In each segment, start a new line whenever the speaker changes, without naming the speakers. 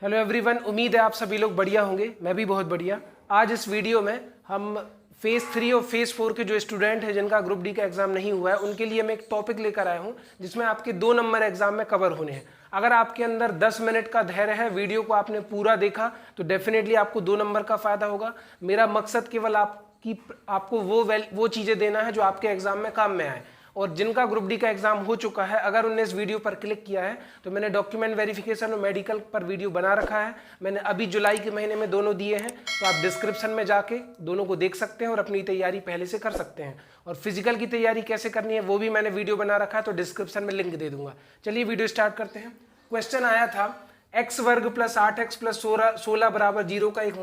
Hello everyone, उम्मीद है आप सभी लोग बढ़िया होंगे। मैं भी बहुत बढ़िया। आज इस वीडियो में हम फेज़ 3 और फेज़ 4 के जो स्टूडेंट हैं जिनका ग्रुप डी का एग्जाम नहीं हुआ है उनके लिए मैं एक टॉपिक लेकर आया हूं जिसमें आपके 2 नंबर एग्जाम में कवर होने हैं। अगर आपके अंदर 10 मिनट का धैर्य है, वीडियो को आपने पूरा देखा तो डेफिनेटली आपको 2 नंबर का फायदा होगा। मेरा मकसद केवल आपको वो चीज़ें देना है जो आपके एग्जाम में काम में आए। और जिनका ग्रुप डी का एग्जाम हो चुका है, अगर उन्होंने इस वीडियो पर क्लिक किया है तो मैंने डॉक्यूमेंट वेरिफिकेशन और मेडिकल पर वीडियो बना रखा है। मैंने अभी जुलाई के महीने में दोनों दिए हैं, तो आप डिस्क्रिप्शन में जाके दोनों को देख सकते हैं और अपनी तैयारी पहले से कर सकते हैं। और फिजिकल की तैयारी कैसे करनी है वो भी मैंने वीडियो बना रखा है, तो डिस्क्रिप्शन में लिंक दे दूंगा। चलिए वीडियो स्टार्ट करते हैं। क्वेश्चन आया था x वर्ग प्लस 8x प्लस 16 बराबर 0 का एक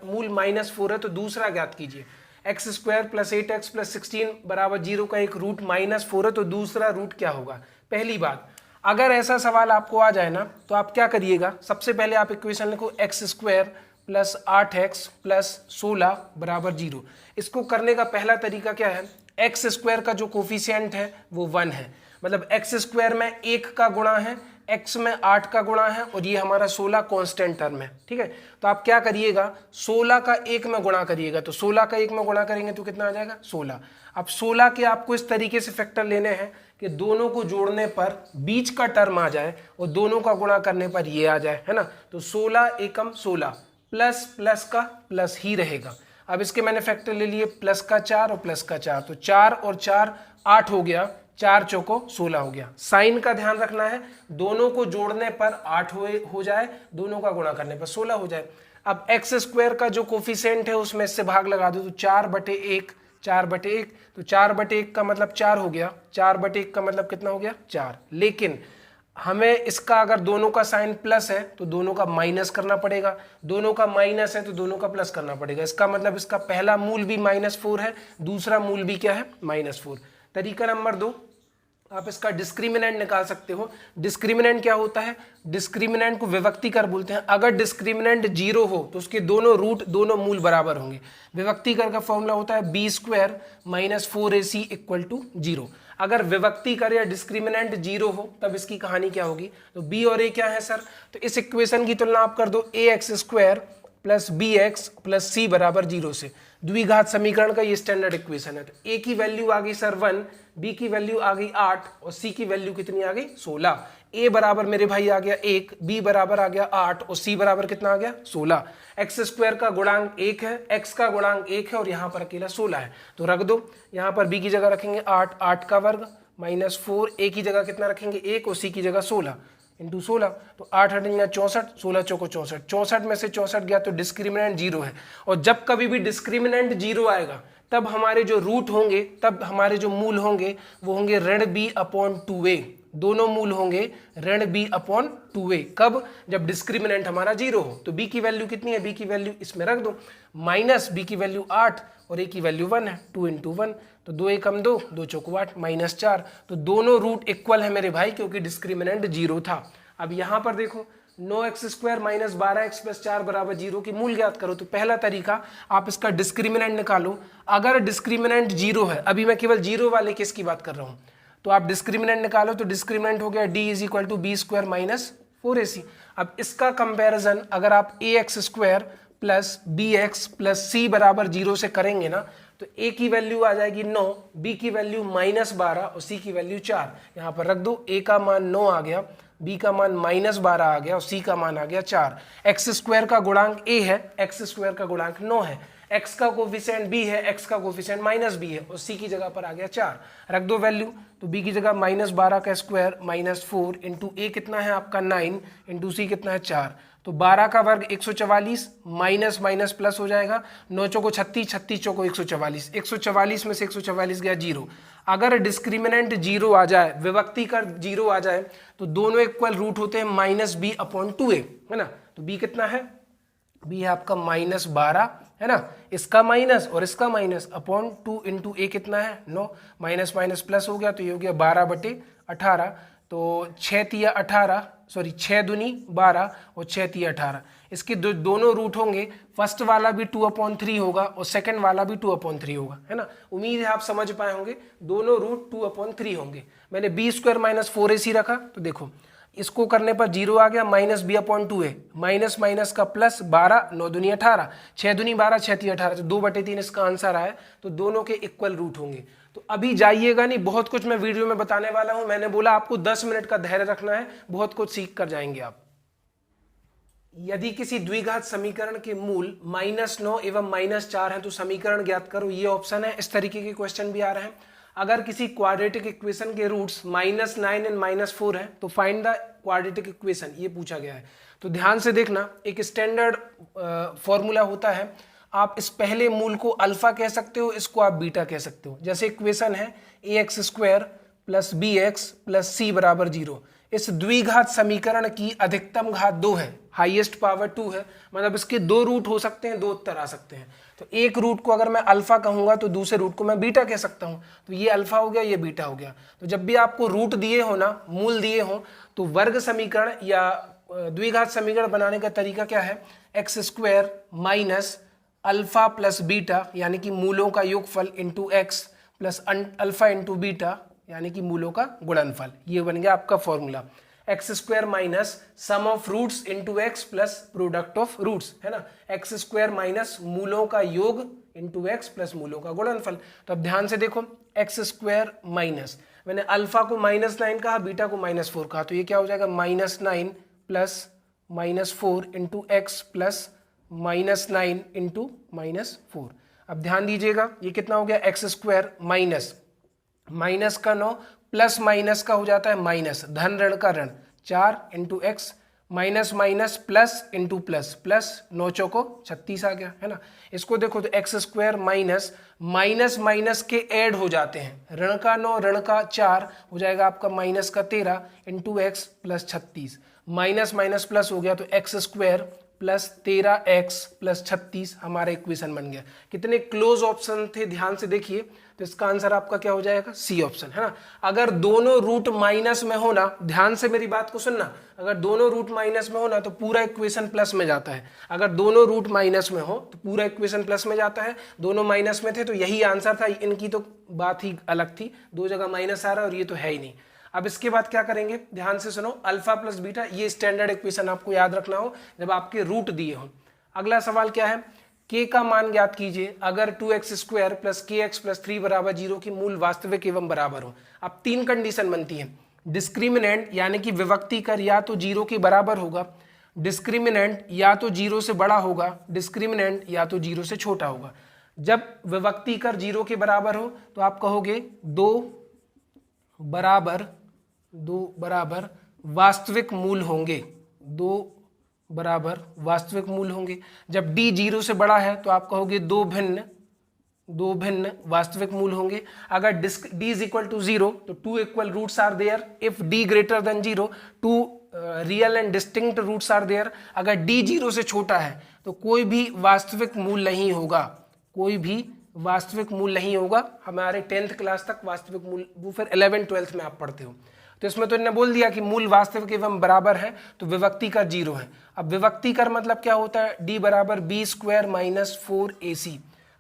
मूल -4 है, तो दूसरा ज्ञात कीजिए। X square plus 8x plus 16 बराबर 0 का एक रूट -4 है, तो दूसरा रूट क्या होगा। पहली बात, अगर ऐसा सवाल आपको आ जाए ना तो आप क्या करिएगा, सबसे पहले आप इक्वेशन लिखो x square plus 8x plus 16 बराबर 0। इसको करने का पहला तरीका क्या है, एक्स स्क्वायर का जो कोफिशिएंट है वो 1 है, मतलब एक्स स्क्वायर में 1 का गुणा है, x में 8 का गुणा है और ये हमारा 16 कांस्टेंट टर्म है। ठीक है, तो आप क्या करिएगा, 16 का 1 में गुणा करिएगा, तो 16 का 1 में गुणा करेंगे तो कितना आ जाएगा 16। अब 16 के आपको इस तरीके से फैक्टर लेने हैं कि दोनों को जोड़ने पर बीच का टर्म आ जाए और दोनों का गुणा करने पर ये आ जाए, है ना। तो 16 एकम 16, प्लस प्लस का प्लस ही रहेगा। अब इसके मैंने फैक्टर ले लिए, प्लस का 4 और प्लस का 4, तो 4 और 4 8 हो गया, 4 चौको 16 हो गया। साइन का ध्यान रखना है, दोनों को जोड़ने पर 8 हो जाए, दोनों का गुणा करने पर 16 हो जाए। अब एक्स स्क्वायर का जो कोफिशिएंट है उसमें इससे भाग लगा दो, तो 4/1, 4/1, तो 4/1 का मतलब 4 हो गया, 4/1 का मतलब कितना हो गया 4। लेकिन हमें इसका अगर दोनों का साइन प्लस है तो दोनों का माइनस करना पड़ेगा, दोनों का माइनस है तो दोनों का प्लस करना पड़ेगा। इसका मतलब इसका पहला मूल भी -4 है, दूसरा मूल भी क्या है -4। तरीका नंबर 2, आप इसका डिस्क्रिमिनेंट निकाल सकते हो। डिस्क्रिमिनेंट क्या होता है, डिस्क्रिमिनेंट को विभक्तिकर बोलते हैं। अगर डिस्क्रिमिनेंट 0 हो तो उसके दोनों रूट दोनों मूल बराबर होंगे। विभक्तिकर का फॉर्मूला होता है b² - 4ac = 0। अगर विभक्तिकर या डिस्क्रिमिनेंट 0 हो तब इसकी कहानी क्या होगी, तो b और a क्या है सर, तो इस इक्वेशन की तुलना आप कर दो ax² plus bx plus c बराबर 0 से। द्विघात समीकरण का ये स्टैंडर्ड इक्वेशन है। तो a की वैल्यू आ गई सर 1, b की वैल्यू आ गई 8 और c की वैल्यू कितनी आ गई 16। a बराबर मेरे भाई आ गया 1, b बराबर आ गया 8 और c बराबर कितना आ गया 16। एक्स स्क्वायर का गुणांक 1 है, x का गुणांक 1 है और यहाँ पर अकेला 16 है, तो रख दो। यहाँ पर b की जगह रखेंगे 8, 8 का वर्ग -4, a की जगह कितना रखेंगे 1 और c की जगह 16 इंटू 16, तो 8 8 64, 16 चौको 64, 64 में से 64 गया तो डिस्क्रिमिनेंट 0 है। और जब कभी भी डिस्क्रिमिनेंट 0 आएगा तब हमारे जो रूट होंगे, तब हमारे जो मूल होंगे वो होंगे ऋण b/2a। दोनों मूल होंगे ऋण b/2a। कब, जब डिस्क्रिमिनेंट हमारा 0 हो। तो b की वैल्यू कितनी है, b की वैल्यू इसमें रख दो, माइनस b की वैल्यू 8 और a की वैल्यू 1 है, 2 × 1, तो 2 एकम 2, 2 चौको 8, -4। तो दोनों रूट इक्वल है मेरे भाई, क्योंकि डिस्क्रिमिनेंट 0 था। अब यहाँ पर देखो 9x² - 12x + 4 बराबर 0 की मूल ज्ञात करो। तो पहला तरीका, आप इसका डिस्क्रिमिनेंट निकालो। अगर डिस्क्रिमिनेंट 0 है, अभी मैं केवल 0 वाले केस की बात कर रहा हूँ, तो आप डिस्क्रिमिनेंट निकालो। तो डिस्क्रिमिनेंट हो गया d = b² - 4ac। अब इसका कंपैरिजन अगर आप ax² plus bx plus c बराबर 0 से करेंगे ना, तो a की वैल्यू आ जाएगी 9, b की वैल्यू -12 और c की वैल्यू 4। यहाँ पर रख दो, a का मान 9 आ गया, b का मान -12 आ गया और c का मान आ गया 4। एक्स स्क्वायर का गुणांक a है, एक्स स्क्वायर का गुणांक 9 है, x का कोफिशिएंट b है, x का कोफिशिएंट -b है और c की जगह पर आ गया 4। रख दो वैल्यू, तो b की जगह -12 का स्क्वायर -4 इंटू a कितना है आपका 9 इंटू c कितना है 4, तो 12 का वर्ग 144, माइनस माइनस प्लस हो जाएगा, 9 चौको 36, 36 चौको 144, 144 में से 144 गया 0। अगर डिस्क्रिमिनेंट 0 आ जाए, विभक्ति कर 0 आ जाए, तो दोनों इक्वल रूट होते हैं -b/2a, है ना। तो b कितना है, b है आपका -12, है ना, इसका माइनस और इसका माइनस अपॉन 2 इंटू a कितना है 9, माइनस माइनस प्लस हो गया तो ये हो गया 12/18, तो 6 तिया 18, सॉरी 6 दूनी 12 और 6 तिया 18। इसके दोनों रूट होंगे, फर्स्ट वाला भी 2/3 होगा और सेकंड वाला भी 2/3 होगा, है ना। उम्मीद है आप समझ पाए होंगे, दोनों रूट 2/3 होंगे। मैंने b² - 4ac रखा, तो देखो इसको करने पर 0 आ गया, माइनस b/2 है, माइनस माइनस का प्लस, 12 9 दूनी 18, 6 दूनी 12 6 3 18, तो 2/3 इसका आंसर आया। तो दोनों के इक्वल रूट होंगे। तो अभी जाइएगा नहीं, बहुत कुछ मैं वीडियो में बताने वाला हूं। मैंने बोला आपको 10 मिनट का धैर्य रखना है, बहुत कुछ सीख कर जाएंगे आप। यदि किसी द्विघात समीकरण के मूल -9 एवं -4 हैं तो समीकरण ज्ञात करो, ये ऑप्शन है। इस तरीके के क्वेश्चन भी आ रहे हैं। अगर किसी क्वाड्रेटिक इक्वेशन के रूट्स -9 एंड -4 है तो फाइंड द क्वाड्रेटिक इक्वेशन, ये पूछा गया है। तो ध्यान से देखना, एक स्टैंडर्ड फॉर्मूला होता है। आप इस पहले मूल को अल्फा कह सकते हो, इसको आप बीटा कह सकते हो। जैसे इक्वेशन है ax² + bx + c = 0। इस द्विघात समीकरण की अधिकतम घात 2 है, हाईएस्ट पावर 2 है, मतलब इसके 2 रूट हो सकते हैं, 2 उत्तर आ सकते हैं। तो एक रूट को अगर मैं अल्फा कहूंगा तो दूसरे रूट को मैं बीटा कह सकता हूं। तो ये अल्फा हो गया, ये बीटा हो गया। तो जब भी आपको रूट दिए हो ना, मूल दिए हो, तो वर्ग समीकरण या द्विघात समीकरण बनाने का तरीका क्या है, x² minus alpha plus beta यानी कि मूलों का योगफल into x plus alpha into beta यानी कि मूलों का गुणनफल। ये बन गया आपका formula, x² minus sum of roots into x plus product of roots, है ना। x² माइनस मूलों का योग इंटू एक्स प्लस मूलों का गुणनफल। तो अब ध्यान से देखो, x² माइनस, मैंने अल्फा को -9 कहा, बीटा को -4 कहा, तो ये क्या हो जाएगा, -9 plus -4 into x plus -9 into -4। अब ध्यान दीजिएगा, ये कितना हो गया, x² माइनस माइनस का 9 प्लस माइनस का हो जाता है माइनस, धन ऋण का ऋण, 4 into x minus minus plus into plus, plus 9 चौको 36 आ गया, है ना। इसको देखो तो x² माइनस माइनस माइनस के ऐड हो जाते हैं, ऋण का 9 ऋण का 4 हो जाएगा आपका माइनस का 13 into x plus 36, minus minus plus हो गया तो x² प्लस 13x प्लस 36 हमारा इक्वेशन बन गया। कितने क्लोज ऑप्शन थे, ध्यान से देखिए। तो इसका आंसर आपका क्या हो जाएगा, सी ऑप्शन, है ना। अगर दोनों रूट माइनस में हो ना, ध्यान से मेरी बात को सुनना, अगर दोनों रूट माइनस में हो ना तो पूरा इक्वेशन प्लस में जाता है। अगर दोनों रूट माइनस में हो तो पूरा इक्वेशन प्लस में जाता है। दोनों माइनस में थे तो यही आंसर था, इनकी तो बात ही अलग थी, 2 जगह माइनस आ रहा है और ये तो है ही नहीं। अब इसके बाद क्या करेंगे, ध्यान से सुनो, अल्फा प्लस बीटा, ये स्टैंडर्ड इक्वेशन आपको याद रखना हो जब आपके रूट दिए हो। अगला सवाल क्या है, k का मान ज्ञात कीजिए अगर 2x² प्लस kx प्लस 3 = 0 की मूल वास्तविक एवं बराबर हो। अब 3 कंडीशन बनती है, डिस्क्रिमिनेंट यानी कि विभक्ति कर या तो 0 के बराबर होगा, डिस्क्रिमिनेंट या तो 0 से बड़ा होगा, डिस्क्रिमिनेंट या तो 0 से छोटा होगा। जब विभक्ति कर 0 के बराबर हो तो आप कहोगे 2 बराबर वास्तविक मूल होंगे, 2 बराबर वास्तविक मूल होंगे। जब d 0 से बड़ा है तो आप कहोगे 2 भिन्न वास्तविक मूल होंगे। अगर d इज इक्वल टू 0 तो 2 equal roots are there, if d greater than 0 2 real and distinct roots are there. अगर d 0 से छोटा है तो कोई भी वास्तविक मूल नहीं होगा, कोई भी वास्तविक मूल नहीं होगा। हमारे 10th क्लास तक वास्तविक मूल, वो फिर 11th 12th में आप पढ़ते हो। तो इसमें तो इन्होंने बोल दिया कि मूल वास्तविक एवं बराबर है तो विभक्ति कर 0 है। अब विभक्ति कर मतलब क्या होता है, d बराबर b² माइनस 4ac।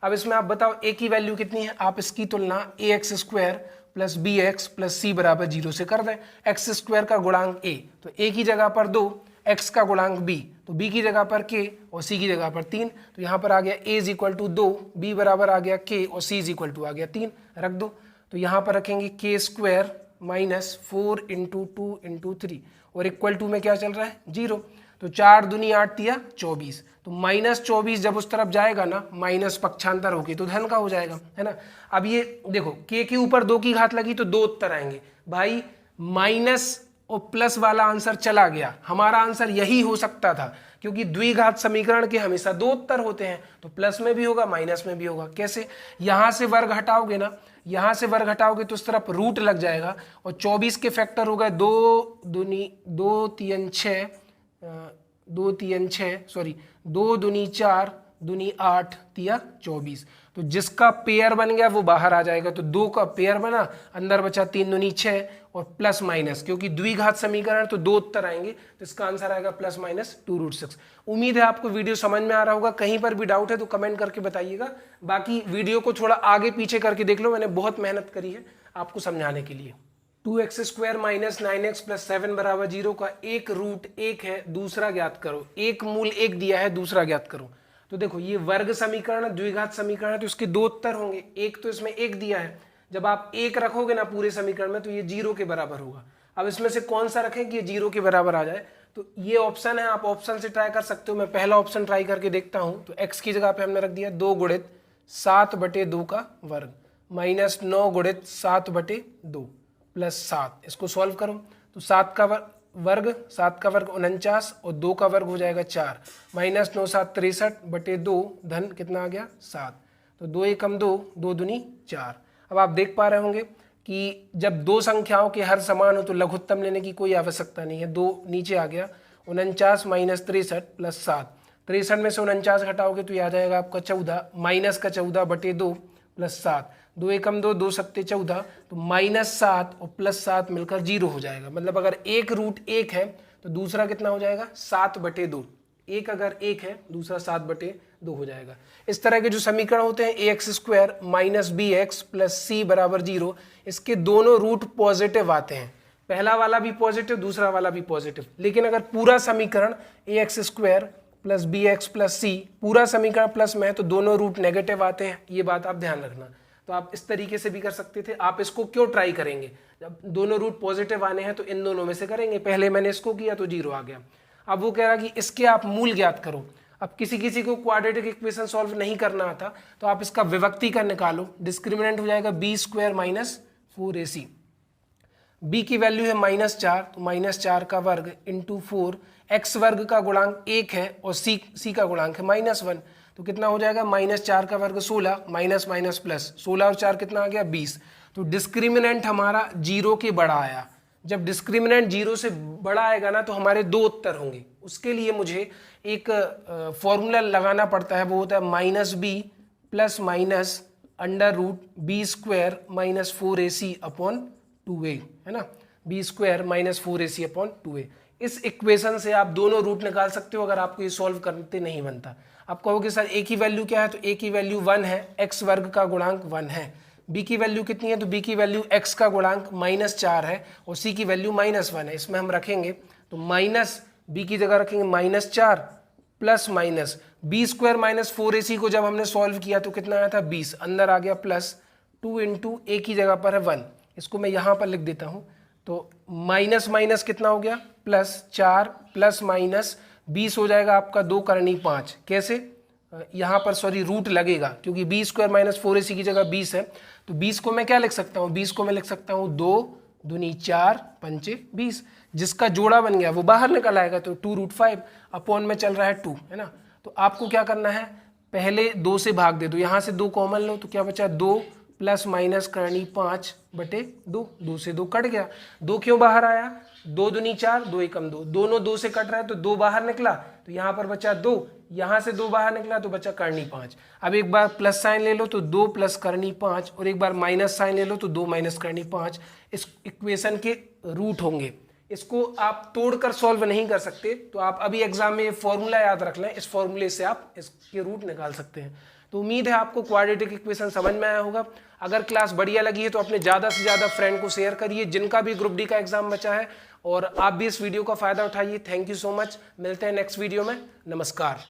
अब इसमें आप बताओ a की वैल्यू कितनी है, आप इसकी तुलना ax² plus bx plus c बराबर 0 से कर दें। x² का गुणांक a, तो a की जगह पर 2, x का गुणांक b, तो b की जगह पर k और c की जगह पर 3। तो यहाँ पर आ गया a is equal to 2, b बराबर आ गया k और c इज इक्वल टू आ गया 3, रख दो। तो यहाँ पर रखेंगे k² माइनस 4 इंटू 2 इंटू 3 और इक्वल टू में क्या चल रहा है, 0। तो 4 दूनी 8 तिया 24, तो -24 जब उस तरफ जाएगा ना, माइनस पक्षांतर होगी तो धन का हो जाएगा, है ना। अब ये देखो k के ऊपर 2 की घात लगी तो 2 उत्तर आएंगे भाई, माइनस और प्लस वाला आंसर चला गया। हमारा आंसर यही हो सकता था क्योंकि द्विघात समीकरण के हमेशा 2 उत्तर होते हैं, तो प्लस में भी होगा माइनस में भी होगा। कैसे, यहां से वर्ग हटाओगे ना, यहां से वर्ग हटाओगे तो उस तरफ रूट लग जाएगा और 24 के फैक्टर हो गए 2 3 6 सॉरी 2 दूनी 4 दूनी 8 तिया 24। तो जिसका पेयर बन गया वो बाहर आ जाएगा, तो 2 का पेयर बना, अंदर बचा 3 दूनी 6 और प्लस माइनस, क्योंकि द्विघात समीकरण तो 2 उत्तर आएंगे, तो इसका आंसर आएगा +-2√6। उम्मीद है आपको वीडियो समझ में आ रहा होगा। कहीं पर भी डाउट है तो कमेंट करके बताइएगा। बाकी वीडियो को थोड़ा आगे पीछे करके देख लो, मैंने बहुत मेहनत करी है आपको समझाने के लिए। 2x² माइनस 9x प्लस 7 बराबर 0 का एक रूट 1 है, दूसरा ज्ञात करो। एक मूल 1 दिया है, दूसरा ज्ञात करो। तो देखो ये वर्ग समीकरण द्विघात समीकरण है, तो इसके दो उत्तर होंगे। एक तो इसमें 1 दिया है, जब आप 1 रखोगे ना पूरे समीकरण में तो ये 0 के बराबर होगा। अब इसमें से कौन सा रखें कि ये 0 के बराबर आ जाए, तो ये ऑप्शन है, आप ऑप्शन से ट्राई कर सकते हो। मैं पहला ऑप्शन ट्राई करके देखता हूँ। तो x की जगह पे हमने रख दिया 2 गुणित 7/2 का वर्ग माइनस 9 गुणित 7/2 प्लस 7। इसको सॉल्व करो तो 7 का वर्ग 49 और 2 का वर्ग हो जाएगा 4 माइनस 9 7 63/2 धन कितना आ गया 7। तो 2 एकम 2, 2 दूनी 4। अब आप देख पा रहे होंगे कि जब दो संख्याओं के हर समान हो तो लघुत्तम लेने की कोई आवश्यकता नहीं है। 2 नीचे आ गया, 49 माइनस 63 प्लस 7। 63 में से 49 घटाओगे तो ये आ जाएगा आपका 14 माइनस का 14/2 प्लस 7। 2 एकम 2, 2 सत्ते 14, तो माइनस 7 और प्लस 7 मिलकर 0 हो जाएगा। मतलब अगर एक रूट 1 है तो दूसरा कितना हो जाएगा 7/2। एक अगर 1 है, दूसरा 7/2 हो जाएगा। इस तरह के जो समीकरण होते हैं ax² minus bx plus c बराबर 0, इसके दोनों रूट पॉजिटिव आते हैं। पहला वाला भी पॉजिटिव, दूसरा वाला भी पॉजिटिव। लेकिन अगर पूरा समीकरण ax² plus bx plus c पूरा समीकरण प्लस में है तो दोनों रूट नेगेटिव आते हैं। ये बात आप ध्यान रखना। तो आप इस तरीके से भी कर सकते थे। आप इसको क्यों ट्राई करेंगे, जब दोनों रूट पॉजिटिव आने हैं तो इन दोनों में से करेंगे। पहले मैंने इसको किया तो 0 आ गया। अब वो कह रहा कि इसके आप मूल ज्ञात करो। अब किसी किसी को क्वाड्रेटिक इक्वेशन सॉल्व नहीं करना आता तो आप इसका विभक्ति का निकालो। डिस्क्रिमिनेंट हो जाएगा b² माइनस 4ac। b की वैल्यू है -4, तो -4 का वर्ग इंटू 4। x वर्ग का गुणांक 1 है और c का गुणांक है -1, तो कितना हो जाएगा -4 का वर्ग 16 माइनस माइनस प्लस 16 और 4 कितना आ गया 20। तो डिस्क्रिमिनेंट हमारा 0 के बड़ा आया। जब डिस्क्रिमिनेंट 0 से बड़ा आएगा ना तो हमारे दो उत्तर होंगे। उसके लिए मुझे एक फॉर्मूला लगाना पड़ता है, वो होता है -b plus minus √b² minus 4ac upon 2a, है ना। b² minus 4ac upon 2a। इस इक्वेशन से आप दोनों रूट निकाल सकते हो अगर आपको ये सॉल्व करते नहीं बनता। आप कहोगे सर a की वैल्यू क्या है, तो a की वैल्यू 1 है, x वर्ग का गुणांक 1 है। b की वैल्यू कितनी है, तो b की वैल्यू x का गुणांक -4 है और c की वैल्यू -1 है। इसमें हम रखेंगे तो माइनस b की जगह रखेंगे -4 plus minus b² minus 4ac को जब हमने सॉल्व किया तो कितना आया था 20, अंदर आ गया प्लस 2 इंटू a की जगह पर है 1। इसको मैं यहाँ पर लिख देता हूँ। तो माइनस माइनस कितना हो गया +4 प्लस माइनस 20 हो जाएगा आपका 2 करनी 5। कैसे, यहाँ पर सॉरी रूट लगेगा क्योंकि b² माइनस 4ac की जगह 20 है। तो 20 को मैं क्या लिख सकता हूँ, 20 को मैं लिख सकता हूँ 2 दूनी 4 पंचे 20। जिसका जोड़ा बन गया वो बाहर निकल आएगा, तो 2√5 अपॉन में चल रहा है 2, है ना। तो आपको क्या करना है, पहले 2 से भाग दे दो, यहाँ से 2 कॉमन लो तो क्या बचा 2 प्लस माइनस करनी 5/2। 2 से 2 कट गया। 2 क्यों बाहर आया, 2 दूनी 4, 2 एकम 2, दोनों 2 से कट रहा है तो 2 बाहर निकला, तो यहाँ पर बचा 2, यहाँ से 2 बाहर निकला तो बचा करनी 5। अब एक बार प्लस साइन ले लो तो 2 प्लस करनी 5 और एक बार माइनस साइन ले लो तो 2 माइनस करनी 5। इस इक्वेशन के रूट होंगे। इसको आप तोड़कर सॉल्व नहीं कर सकते, तो आप अभी एग्जाम में ये फॉर्मूला याद रख लें। इस फॉर्मूले से आप इसके रूट निकाल सकते हैं। तो उम्मीद है आपको क्वाड्रेटिक इक्वेशन समझ में आया होगा। अगर क्लास बढ़िया लगी है तो अपने ज़्यादा से ज़्यादा फ्रेंड को शेयर करिए जिनका भी ग्रुप डी का एग्जाम बचा है, और आप भी इस वीडियो का फ़ायदा उठाइए। Thank you so much. मिलते हैं नेक्स्ट वीडियो में। नमस्कार।